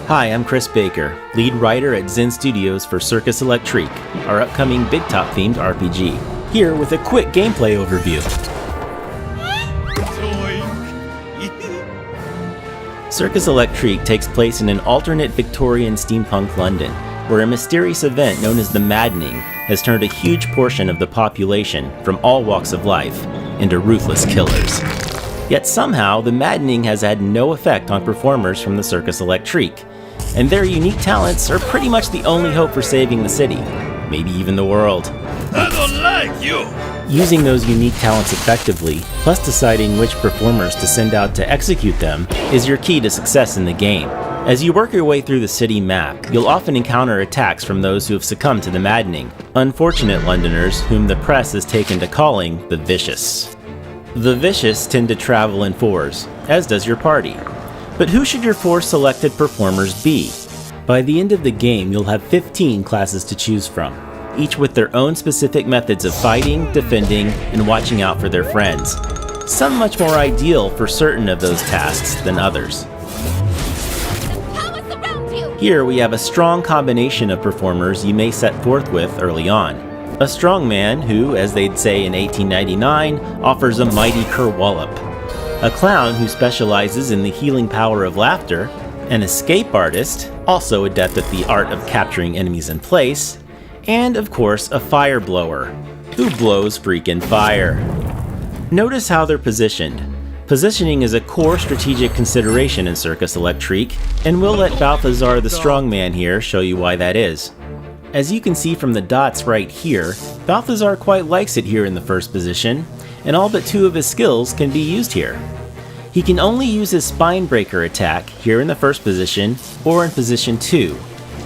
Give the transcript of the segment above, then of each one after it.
Hi, I'm Chris Baker, lead writer at Zen Studios for Circus Electrique, our upcoming Big Top themed RPG. Here with a quick gameplay overview. Circus Electrique takes place in an alternate Victorian steampunk London, where a mysterious event known as the Maddening has turned a huge portion of the population from all walks of life into ruthless killers. Yet somehow, the Maddening has had no effect on performers from the Circus Electrique, and their unique talents are pretty much the only hope for saving the city, maybe even the world. I don't like you! Using those unique talents effectively, plus deciding which performers to send out to execute them, is your key to success in the game. As you work your way through the city map, you'll often encounter attacks from those who have succumbed to the Maddening, unfortunate Londoners whom the press has taken to calling the Vicious. The Vicious tend to travel in fours, as does your party. But who should your 4 selected performers be? By the end of the game, you'll have 15 classes to choose from, each with their own specific methods of fighting, defending, and watching out for their friends. Some much more ideal for certain of those tasks than others. Here we have a strong combination of performers you may set forth with early on. A strong man who, as they'd say in 1899, offers a mighty kerwallop. A clown who specializes in the healing power of laughter. An escape artist, also adept at the art of capturing enemies in place. And of course, a fire blower, who blows freaking fire. Notice how they're positioned. Positioning is a core strategic consideration in Circus Electrique, and we'll let Balthazar the strongman here show you why that is. As you can see from the dots right here, Balthazar quite likes it here in the first position, and all but 2 of his skills can be used here. He can only use his Spinebreaker attack here in the first position, or in position 2.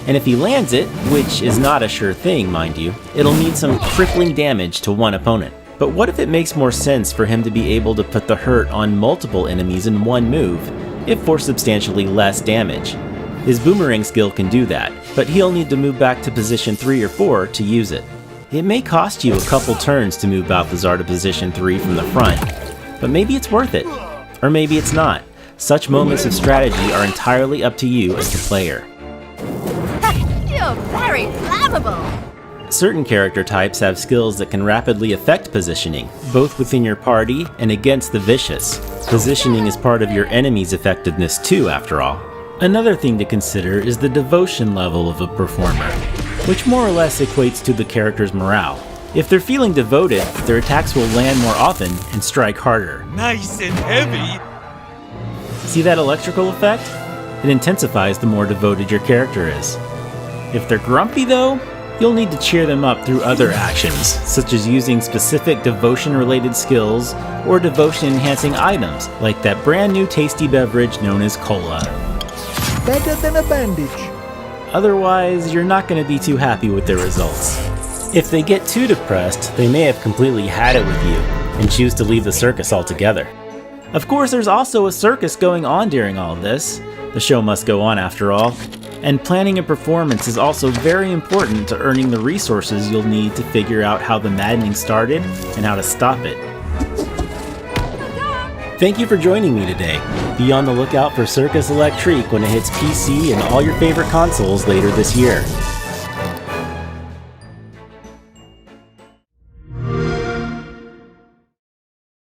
And if he lands it, which is not a sure thing, mind you, it'll need some crippling damage to one opponent. But what if it makes more sense for him to be able to put the hurt on multiple enemies in one move, if for substantially less damage? His Boomerang skill can do that, but he'll need to move back to position 3 or 4 to use it. It may cost you a couple turns to move Balthazar to position 3 from the front, but maybe it's worth it. Or maybe it's not. Such moments of strategy are entirely up to you as the player. You're very flammable! Certain character types have skills that can rapidly affect positioning, both within your party and against the Vicious. Positioning is part of your enemy's effectiveness too, after all. Another thing to consider is the devotion level of a performer, which more or less equates to the character's morale. If they're feeling devoted, their attacks will land more often and strike harder. Nice and heavy! See that electrical effect? It intensifies the more devoted your character is. If they're grumpy though, you'll need to cheer them up through other actions, such as using specific devotion-related skills or devotion-enhancing items, like that brand new tasty beverage known as cola. Better than a bandage. Otherwise, you're not going to be too happy with their results. If they get too depressed, they may have completely had it with you and choose to leave the circus altogether. Of course, there's also a circus going on during all of this. The show must go on after all. And planning a performance is also very important to earning the resources you'll need to figure out how the Maddening started and how to stop it. Thank you for joining me today. Be on the lookout for Circus Electrique when it hits PC and all your favorite consoles later this year.